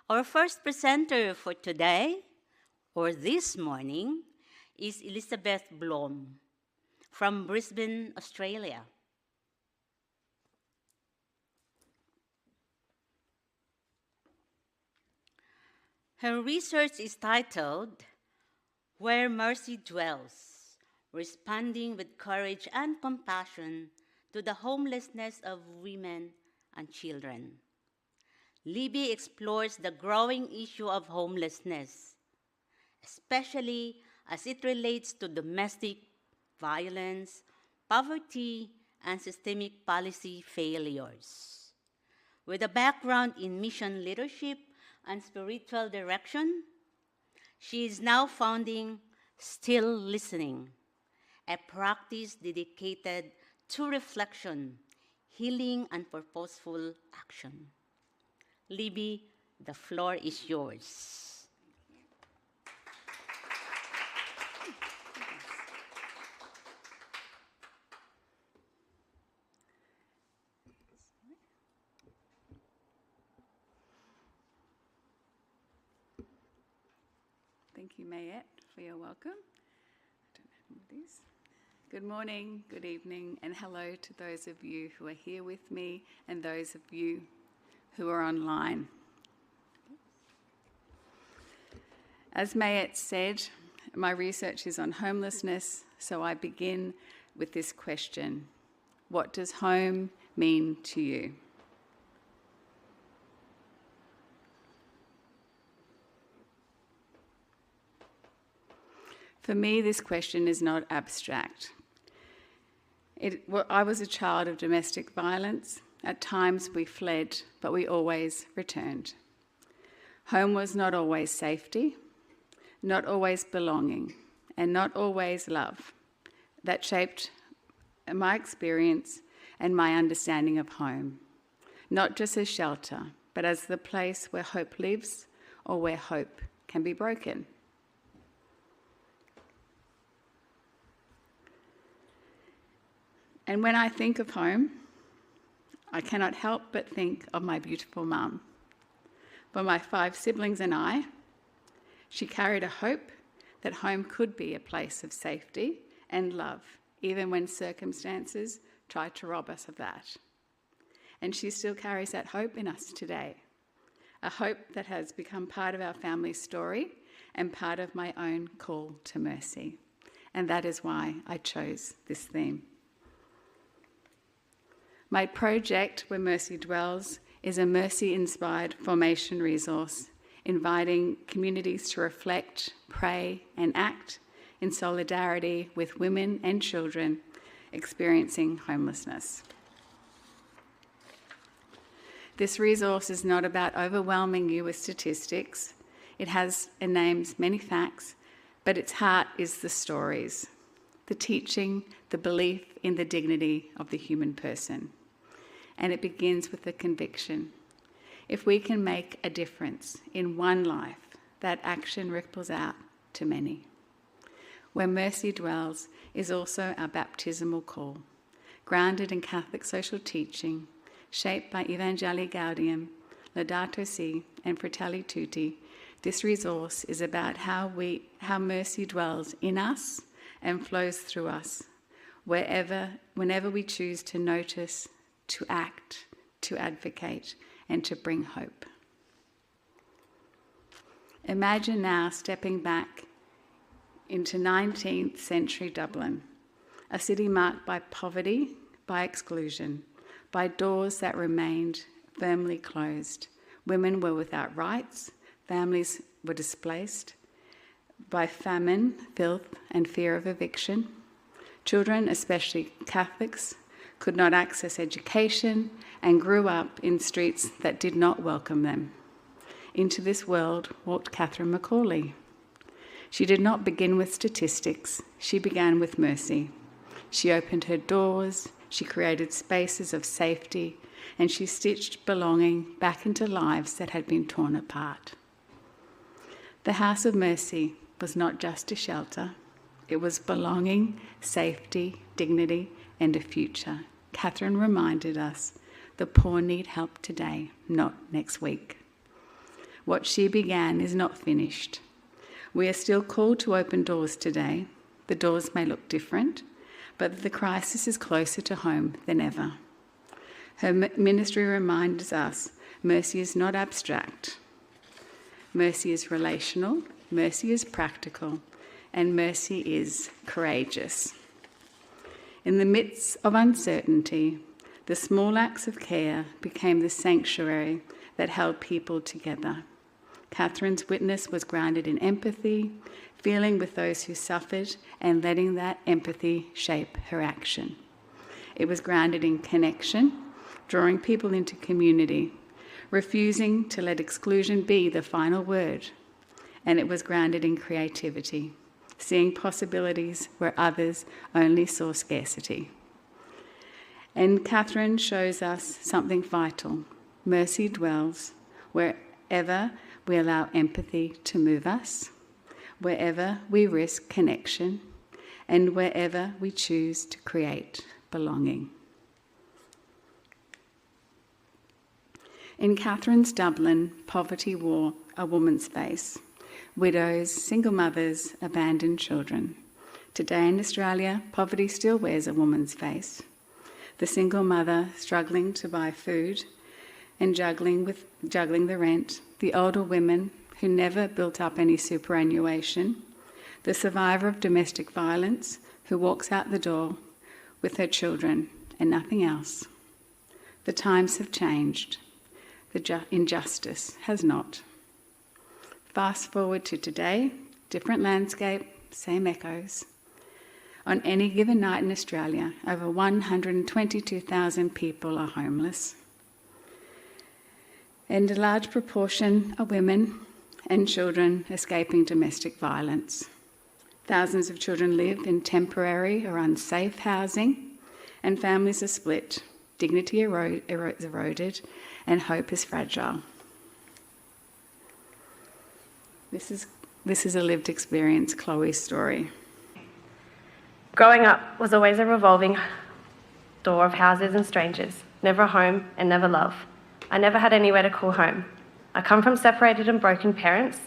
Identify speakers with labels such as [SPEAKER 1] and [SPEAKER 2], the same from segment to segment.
[SPEAKER 1] Our first presenter for today, or this morning, is Elizabeth Blom from Brisbane, Australia. Her research is titled, Where Mercy Dwells, Responding with Courage and Compassion to the Homelessness of Women and Children. Libby explores the growing issue of homelessness, especially as it relates to domestic violence, poverty, and systemic policy failures. With a background in mission leadership and spiritual direction, she is now founding Still Listening, a practice dedicated to reflection, healing, and purposeful action. Libby, the floor is yours.
[SPEAKER 2] Thank you, Mayette, for your welcome. I don't know these. Good morning, good evening, and hello to those of you who are here with me and those of you who are online. As Mayette said, my research is on homelessness, so I begin with this question: what does home mean to you? For me, this question is not abstract. I was a child of domestic violence. At times we fled, but we always returned. Home was not always safety, not always belonging, and not always love. That shaped my experience and my understanding of home, not just as shelter, but as the place where hope lives or where hope can be broken. And when I think of home, I cannot help but think of my beautiful mum. For my 5 siblings and I, she carried a hope that home could be a place of safety and love, even when circumstances tried to rob us of that. And she still carries that hope in us today, a hope that has become part of our family story and part of my own call to mercy. And that is why I chose this theme. My project, Where Mercy Dwells, is a mercy-inspired formation resource, inviting communities to reflect, pray, and act in solidarity with women and children experiencing homelessness. This resource is not about overwhelming you with statistics. It has and names many facts, but its heart is the stories, the teaching, the belief in the dignity of the human person. And it begins with the conviction: if we can make a difference in one life, that action ripples out to many. Where Mercy Dwells is also our baptismal call, grounded in Catholic social teaching, shaped by Evangelii Gaudium, Laudato Si, and Fratelli Tutti. This resource is about how mercy dwells in us and flows through us, whenever we choose to notice, to act, to advocate, and to bring hope. Imagine now stepping back into 19th century Dublin, a city marked by poverty, by exclusion, by doors that remained firmly closed. Women were without rights, families were displaced by famine, filth, and fear of eviction. Children, especially Catholics, could not access education and grew up in streets that did not welcome them. Into this world walked Catherine Macaulay. She did not begin with statistics, she began with mercy. She opened her doors, she created spaces of safety, and she stitched belonging back into lives that had been torn apart. The House of Mercy was not just a shelter, it was belonging, safety, dignity, and a future. Catherine reminded us the poor need help today, not next week. What she began is not finished. We are still called to open doors today. The doors may look different, but the crisis is closer to home than ever. Her ministry reminds us mercy is not abstract. Mercy is relational, mercy is practical, and mercy is courageous. In the midst of uncertainty, the small acts of care became the sanctuary that held people together. Catherine's witness was grounded in empathy, feeling with those who suffered, and letting that empathy shape her action. It was grounded in connection, drawing people into community, refusing to let exclusion be the final word. And it was grounded in creativity, seeing possibilities where others only saw scarcity. And Catherine shows us something vital. Mercy dwells wherever we allow empathy to move us, wherever we risk connection, and wherever we choose to create belonging. In Catherine's Dublin, poverty wore a woman's face. Widows, single mothers, abandoned children. Today in Australia, poverty still wears a woman's face. The single mother struggling to buy food and juggling the rent, the older women who never built up any superannuation, the survivor of domestic violence who walks out the door with her children and nothing else. The times have changed. The injustice has not. Fast forward to today, different landscape, same echoes. On any given night in Australia, over 122,000 people are homeless. And a large proportion are women and children escaping domestic violence. Thousands of children live in temporary or unsafe housing, and families are split. Dignity is eroded, and hope is fragile. This is a lived experience, Chloe's story.
[SPEAKER 3] Growing up was always a revolving door of houses and strangers, never a home and never love. I never had anywhere to call home. I come from separated and broken parents,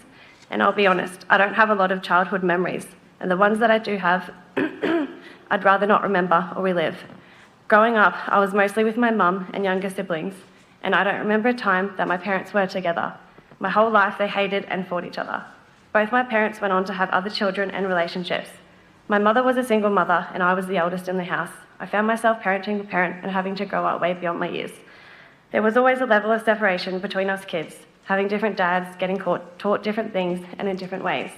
[SPEAKER 3] and I'll be honest, I don't have a lot of childhood memories, and the ones that I do have, I'd rather not remember or relive. Growing up, I was mostly with my mum and younger siblings, and I don't remember a time that my parents were together. My whole life they hated and fought each other. Both my parents went on to have other children and relationships. My mother was a single mother, and I was the eldest in the house. I found myself parenting the parent and having to grow up way beyond my years. There was always a level of separation between us kids, having different dads, getting taught different things and in different ways.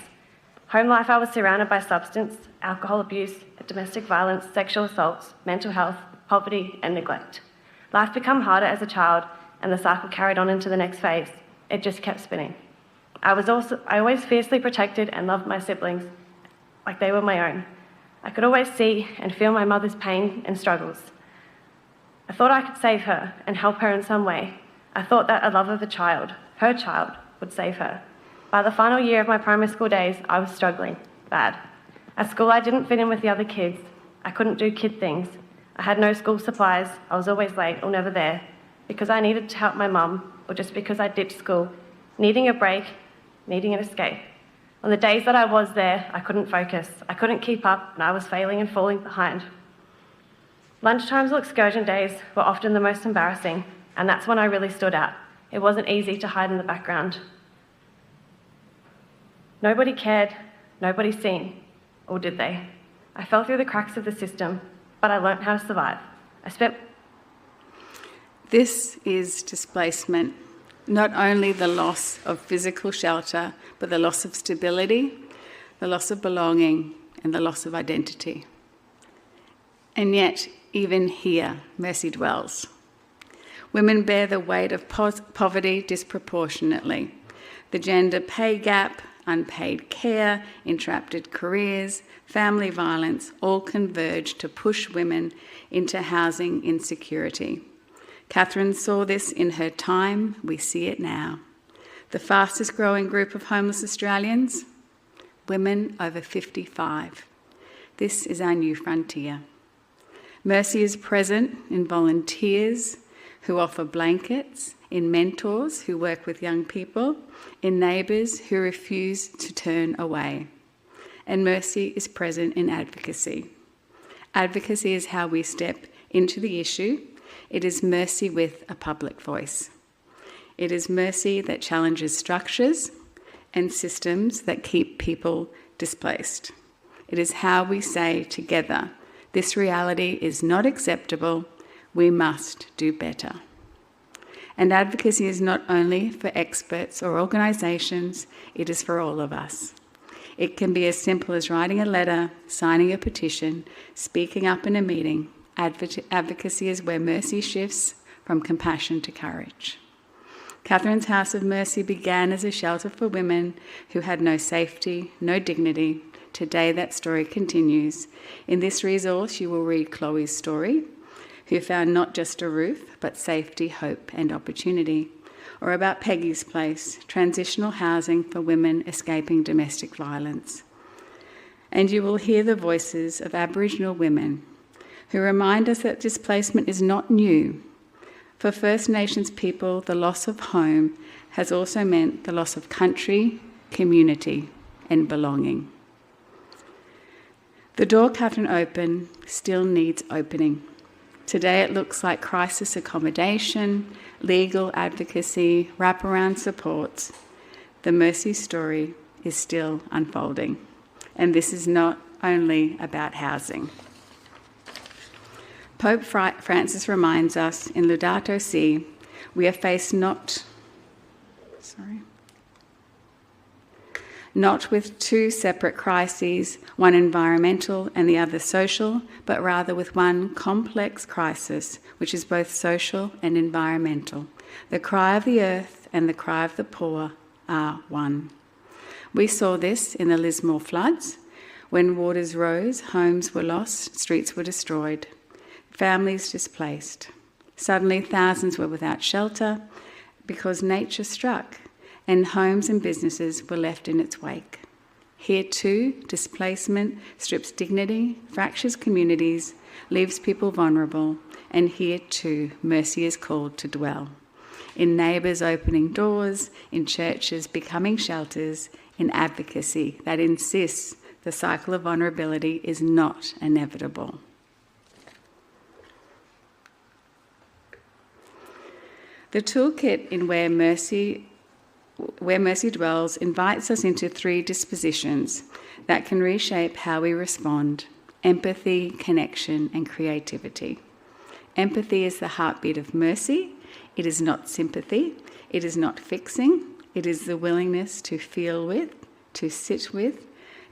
[SPEAKER 3] Home life, I was surrounded by substance, alcohol abuse, domestic violence, sexual assaults, mental health, poverty and neglect. Life became harder as a child, and the cycle carried on into the next phase. It just kept spinning. I always fiercely protected and loved my siblings like they were my own. I could always see and feel my mother's pain and struggles. I thought I could save her and help her in some way. I thought that a love of a child, her child, would save her. By the final year of my primary school days, I was struggling bad. At school, I didn't fit in with the other kids. I couldn't do kid things. I had no school supplies. I was always late or never there because I needed to help my mum or just because I ditched school, needing a break, needing an escape. On the days that I was there, I couldn't focus. I couldn't keep up, and I was failing and falling behind. Lunchtimes or excursion days were often the most embarrassing, and that's when I really stood out. It wasn't easy to hide in the background. Nobody cared, nobody seen, or did they? I fell through the cracks of the system, but I learnt how to survive.
[SPEAKER 2] This is displacement. Not only the loss of physical shelter, but the loss of stability, the loss of belonging, and the loss of identity. And yet, even here, mercy dwells. Women bear the weight of poverty disproportionately. The gender pay gap, unpaid care, entrapped careers, family violence all converge to push women into housing insecurity. Catherine saw this in her time, we see it now. The fastest growing group of homeless Australians, women over 55. This is our new frontier. Mercy is present in volunteers who offer blankets in mentors who work with young people, in neighbours who refuse to turn away. And mercy is present in advocacy. Advocacy is how we step into the issue. It is mercy with a public voice. It is mercy that challenges structures and systems that keep people displaced. It is how we say together, this reality is not acceptable, we must do better. And advocacy is not only for experts or organisations, it is for all of us. It can be as simple as writing a letter, signing a petition, speaking up in a meeting. Advocacy is where mercy shifts from compassion to courage. Catherine's House of Mercy began as a shelter for women who had no safety, no dignity. Today that story continues. In this resource you will read Chloe's story, who found not just a roof, but safety, hope and opportunity. Or about Peggy's Place, transitional housing for women escaping domestic violence. And you will hear the voices of Aboriginal women who remind us that displacement is not new. For First Nations people, the loss of home has also meant the loss of country, community and belonging. The door Catherine opened still needs opening. Today it looks like crisis accommodation, legal advocacy, wraparound supports. The Mercy story is still unfolding. And this is not only about housing. Pope Francis reminds us in Laudato Si, we are faced not with two separate crises, one environmental and the other social, but rather with one complex crisis, which is both social and environmental. The cry of the earth and the cry of the poor are one. We saw this in the Lismore floods. When waters rose, homes were lost, streets were destroyed, families displaced. Suddenly thousands were without shelter because nature struck, and homes and businesses were left in its wake. Here too, displacement strips dignity, fractures communities, leaves people vulnerable, and here too, mercy is called to dwell. In neighbours opening doors, in churches becoming shelters, in advocacy that insists the cycle of vulnerability is not inevitable. The toolkit in Where Mercy Dwells invites us into three dispositions that can reshape how we respond: empathy, connection, and creativity. Empathy is the heartbeat of mercy. It is not sympathy. It is not fixing. It is the willingness to feel with, to sit with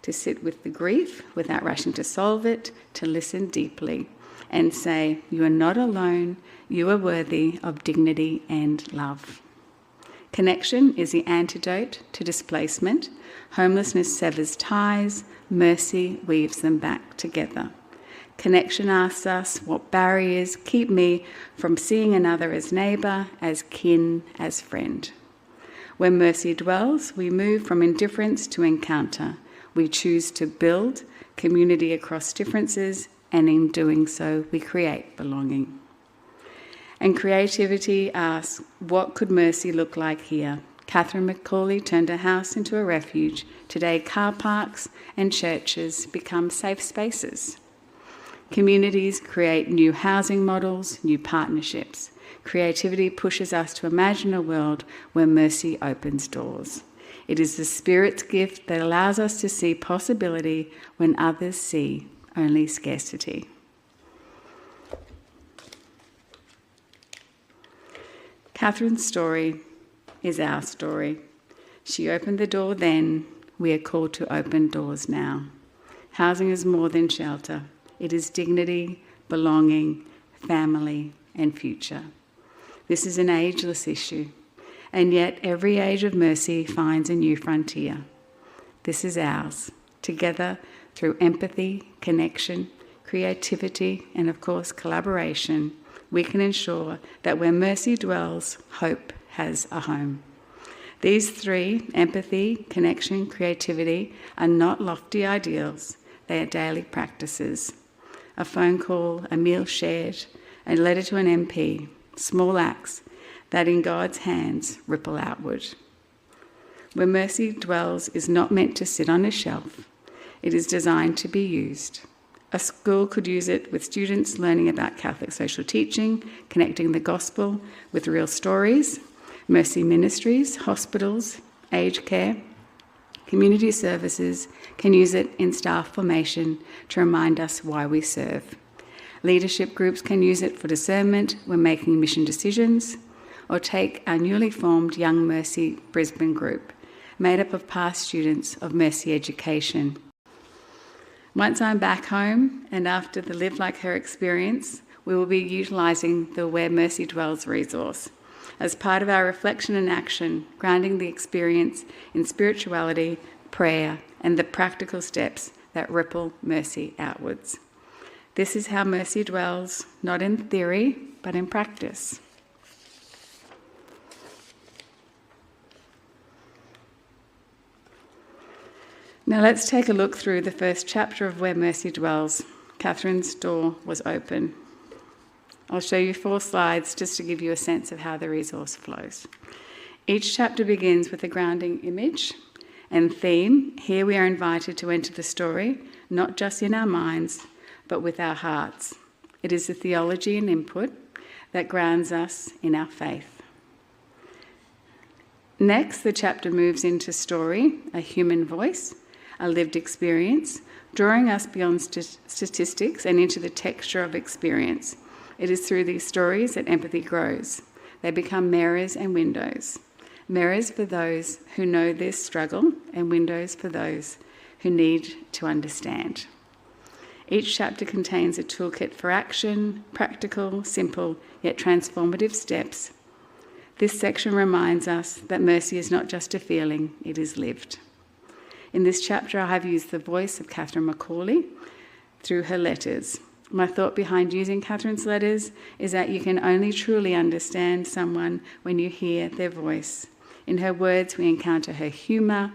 [SPEAKER 2] the grief without rushing to solve it, to listen deeply and say, you are not alone, you are worthy of dignity and love. Connection is the antidote to displacement. Homelessness severs ties, mercy weaves them back together. Connection asks us what barriers keep me from seeing another as neighbour, as kin, as friend. When mercy dwells, we move from indifference to encounter. We choose to build community across differences, and in doing so, we create belonging. And creativity asks, what could mercy look like here? Catherine McCauley turned her house into a refuge. Today, car parks and churches become safe spaces. Communities create new housing models, new partnerships. Creativity pushes us to imagine a world where mercy opens doors. It is the Spirit's gift that allows us to see possibility when others see only scarcity. Catherine's story is our story. She opened the door then. We are called to open doors now. Housing is more than shelter. It is dignity, belonging, family, and future. This is an ageless issue, and yet every age of mercy finds a new frontier. This is ours, together through empathy, connection, creativity, and of course collaboration, we can ensure that where mercy dwells, hope has a home. These three, empathy, connection, creativity, are not lofty ideals, they are daily practices. A phone call, a meal shared, a letter to an MP, small acts that in God's hands ripple outward. Where mercy dwells is not meant to sit on a shelf. It is designed to be used. A school could use it with students learning about Catholic social teaching, connecting the gospel with real stories. Mercy ministries, hospitals, aged care, community services can use it in staff formation to remind us why we serve. Leadership groups can use it for discernment when making mission decisions, or take our newly formed Young Mercy Brisbane group, made up of past students of Mercy Education. Once I'm back home and after the Live Like Her experience, we will be utilising the Where Mercy Dwells resource as part of our reflection and action, grounding the experience in spirituality, prayer, and the practical steps that ripple mercy outwards. This is how mercy dwells, not in theory, but in practice. Now let's take a look through the first chapter of Where Mercy Dwells. Catherine's door was open. I'll show you 4 slides just to give you a sense of how the resource flows. Each chapter begins with a grounding image and theme. Here we are invited to enter the story, not just in our minds, but with our hearts. It is the theology and input that grounds us in our faith. Next, the chapter moves into story, a human voice, a lived experience, drawing us beyond statistics and into the texture of experience. It is through these stories that empathy grows. They become mirrors and windows. Mirrors for those who know their struggle and windows for those who need to understand. Each chapter contains a toolkit for action, practical, simple, yet transformative steps. This section reminds us that mercy is not just a feeling, it is lived. In this chapter, I have used the voice of Catherine Macaulay through her letters. My thought behind using Catherine's letters is that you can only truly understand someone when you hear their voice. In her words, we encounter her humour,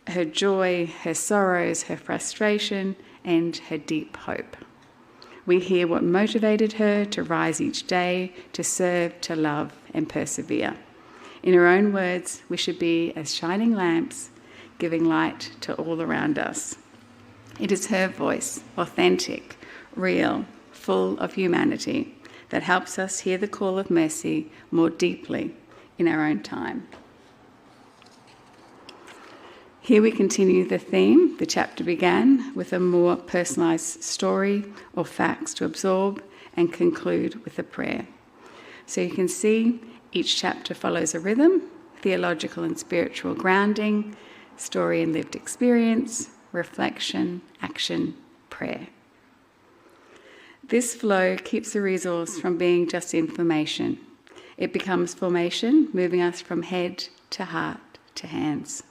[SPEAKER 2] her joy, her sorrows, her frustration, and her deep hope. We hear what motivated her to rise each day, to serve, to love, and persevere. In her own words, we should be as shining lamps, giving light to all around us. It is her voice, authentic, real, full of humanity, that helps us hear the call of mercy more deeply in our own time. Here we continue the theme. The chapter began with a more personalised story or facts to absorb and conclude with a prayer. So you can see each chapter follows a rhythm: theological and spiritual grounding, story and lived experience, reflection, action, prayer. This flow keeps the resource from being just information. It becomes formation, moving us from head to heart to hands.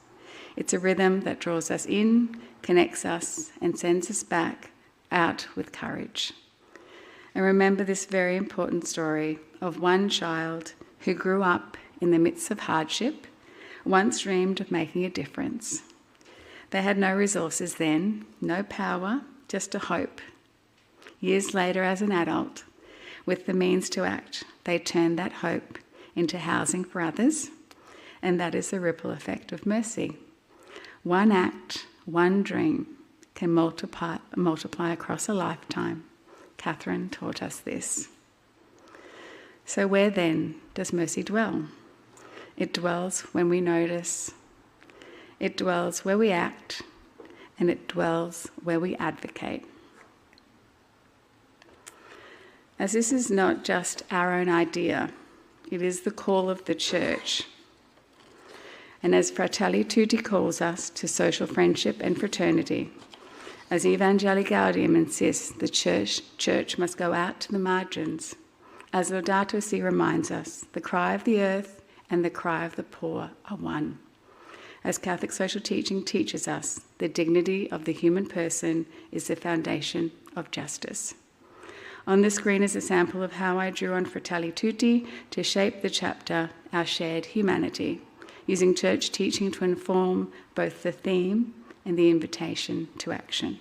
[SPEAKER 2] It's a rhythm that draws us in, connects us, and sends us back out with courage. And remember this very important story of one child who grew up in the midst of hardship, once dreamed of making a difference. They had no resources then, no power, just a hope. Years later, as an adult, with the means to act, they turned that hope into housing for others, and that is the ripple effect of mercy. One act, one dream can multiply across a lifetime. Catherine taught us this. So where then does mercy dwell? It dwells when we notice, it dwells where we act, and it dwells where we advocate. As this is not just our own idea, it is the call of the church. And as Fratelli Tutti calls us to social friendship and fraternity, as Evangelii Gaudium insists, the church must go out to the margins. As Laudato Si reminds us, the cry of the earth and the cry of the poor are one. As Catholic social teaching teaches us, the dignity of the human person is the foundation of justice. On the screen is a sample of how I drew on Fratelli Tutti to shape the chapter, Our Shared Humanity, using church teaching to inform both the theme and the invitation to action.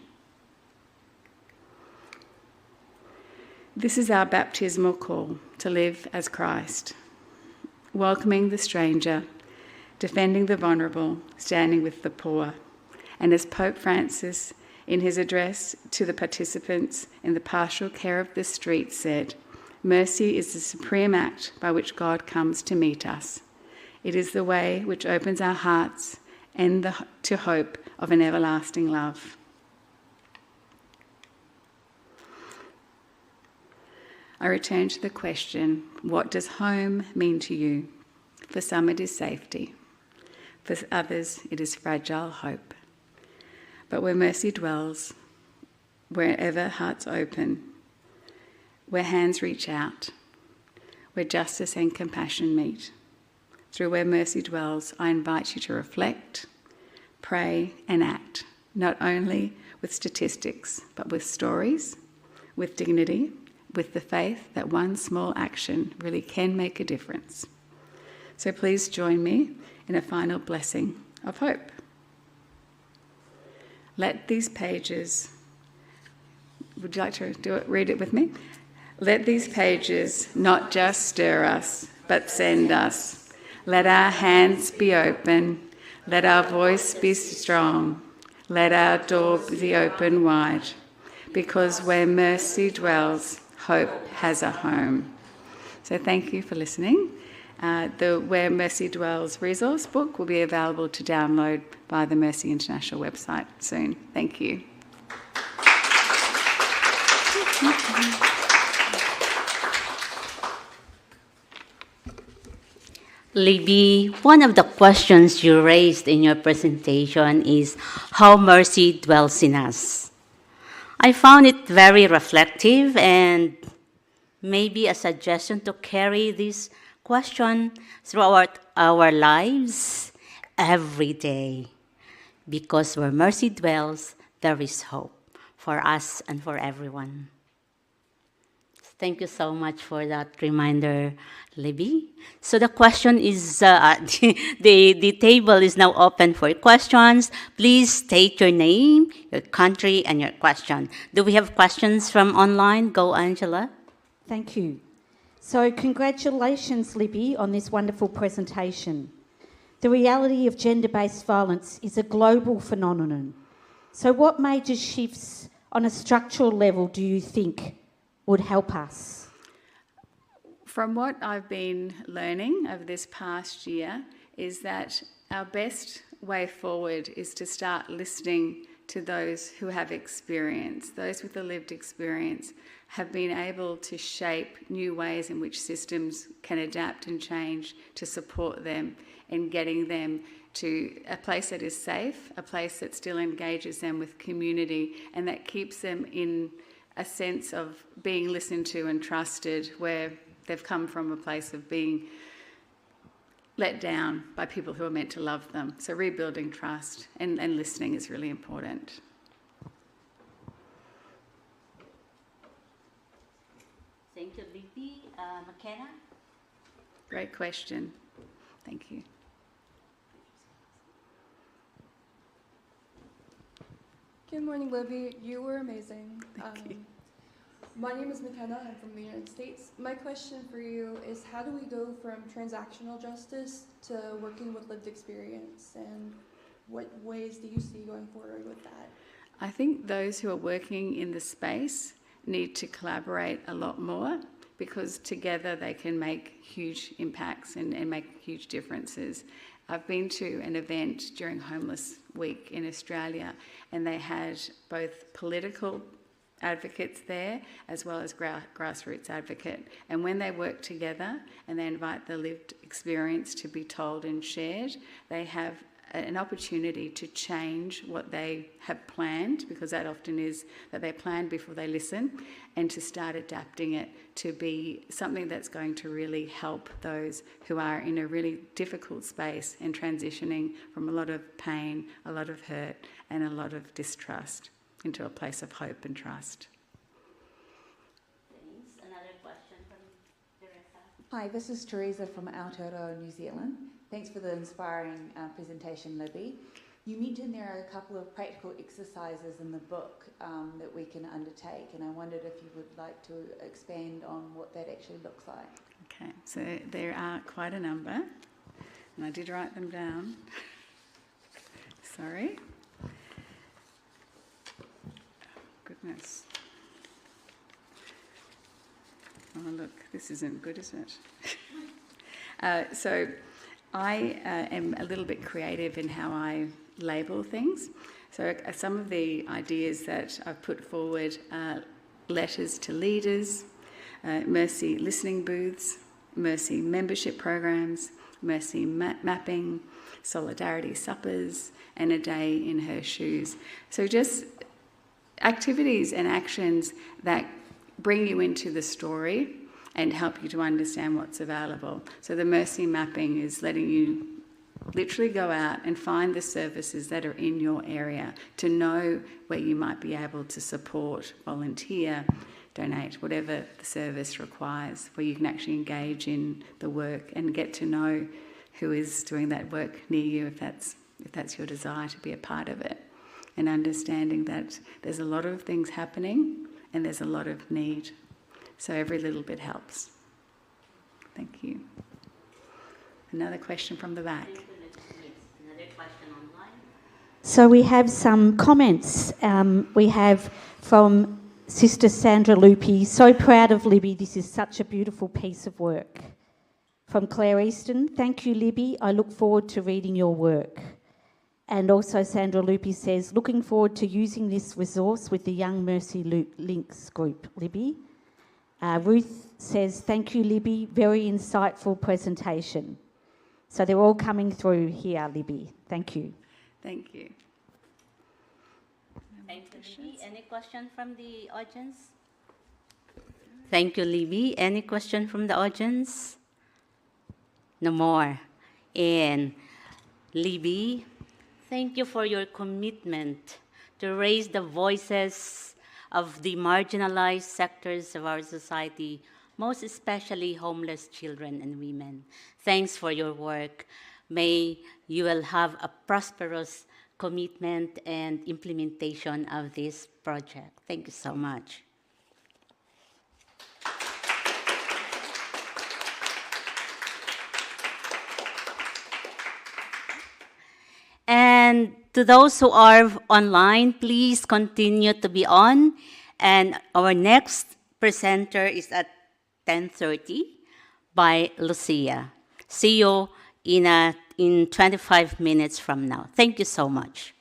[SPEAKER 2] This is our baptismal call to live as Christ, welcoming the stranger, defending the vulnerable, standing with the poor. And as Pope Francis, in his address to the participants in the pastoral care of the street, said, "Mercy is the supreme act by which God comes to meet us. It is the way which opens our hearts and to hope of an everlasting love." I return to the question, what does home mean to you? For some it is safety. For others it is fragile hope. But where mercy dwells, wherever hearts open, where hands reach out, where justice and compassion meet, through where mercy dwells, I invite you to reflect, pray and act, not only with statistics, but with stories, with dignity, with the faith that one small action really can make a difference. So please join me in a final blessing of hope. Let these pages, would you like to do it? Read it with me? Let these pages not just stir us, but send us. Let our hands be open. Let our voice be strong. Let our door be open wide. Because where mercy dwells, hope has a home. So thank you for listening. The Where Mercy Dwells resource book will be available to download via the Mercy International website soon. Thank you.
[SPEAKER 1] Libby, one of the questions you raised in your presentation is how mercy dwells in us. I found it very reflective and maybe a suggestion to carry this question throughout our lives every day. Because where mercy dwells, there is hope for us and for everyone. Thank you so much for that reminder, Libby. So the question is, the table is now open for questions. Please state your name, your country, and your question. Do we have questions from online? Go, Angela.
[SPEAKER 4] Thank you. So congratulations, Libby, on this wonderful presentation. The reality of gender-based violence is a global phenomenon. So what major shifts on a structural level do you think would help us?
[SPEAKER 2] From what I've been learning over this past year is that our best way forward is to start listening to those who have experience. Those with a lived experience have been able to shape new ways in which systems can adapt and change to support them in getting them to a place that is safe, a place that still engages them with community and that keeps them in a sense of being listened to and trusted, where they've come from a place of being let down by people who are meant to love them. So rebuilding trust and listening is really important.
[SPEAKER 1] Thank you, Libby. McKenna?
[SPEAKER 2] Great question. Thank you.
[SPEAKER 5] Good morning, Libby. You were amazing.
[SPEAKER 2] Thank you.
[SPEAKER 5] My name is McKenna. I'm from the United States. My question for you is, how do we go from transactional justice to working with lived experience, and what ways do you see going forward with that?
[SPEAKER 2] I think those who are working in the space need to collaborate a lot more, because together they can make huge impacts and make huge differences. I've been to an event during Homeless Week in Australia, and they had both political advocates there as well as grassroots advocate. And when they work together and they invite the lived experience to be told and shared, they have an opportunity to change what they have planned, because that often is that they plan before they listen, and to start adapting it to be something that's going to really help those who are in a really difficult space and transitioning from a lot of pain, a lot of hurt, and a lot of distrust into a place of hope and trust.
[SPEAKER 1] Thanks. Another question from Teresa.
[SPEAKER 6] Hi, this is Teresa from Aotearoa, New Zealand. Thanks for the inspiring presentation, Libby. You mentioned there are a couple of practical exercises in the book that we can undertake, and I wondered if you would like to expand on what that actually looks like.
[SPEAKER 2] Okay, so there are quite a number, and I did write them down. Sorry. Goodness. Oh, look, this isn't good, is it? So I am a little bit creative in how I label things. So some of the ideas that I've put forward are letters to leaders, Mercy listening booths, Mercy membership programs, Mercy mapping, solidarity suppers, and a day in her shoes. So just activities and actions that bring you into the story and help you to understand what's available. So the Mercy mapping is letting you literally go out and find the services that are in your area to know where you might be able to support, volunteer, donate, whatever the service requires, where you can actually engage in the work and get to know who is doing that work near you, if that's your desire to be a part of it. And understanding that there's a lot of things happening and there's a lot of need. So every little bit helps. Thank you. Another question from the back.
[SPEAKER 1] Another question online.
[SPEAKER 4] So we have some comments. We have from Sister Sandra Lupi, so proud of Libby, this is such a beautiful piece of work. From Claire Easton, thank you Libby, I look forward to reading your work. And also Sandra Lupi says, looking forward to using this resource with the Young Mercy Links group, Libby. Ruth says, thank you Libby, very insightful presentation. So they're all coming through here, Libby. Thank you.
[SPEAKER 2] Thank you.
[SPEAKER 1] Thank you, Libby. Any question from the audience? Thank you, Libby. Any question from the audience? No more. And Libby, thank you for your commitment to raise the voices of the marginalized sectors of our society, most especially homeless children and women. Thanks for your work. May you will have a prosperous commitment and implementation of this project. Thank you so much. And to those who are online, please continue to be on. And our next presenter is at 10:30 by Lucia. See you in 25 minutes from now. Thank you so much.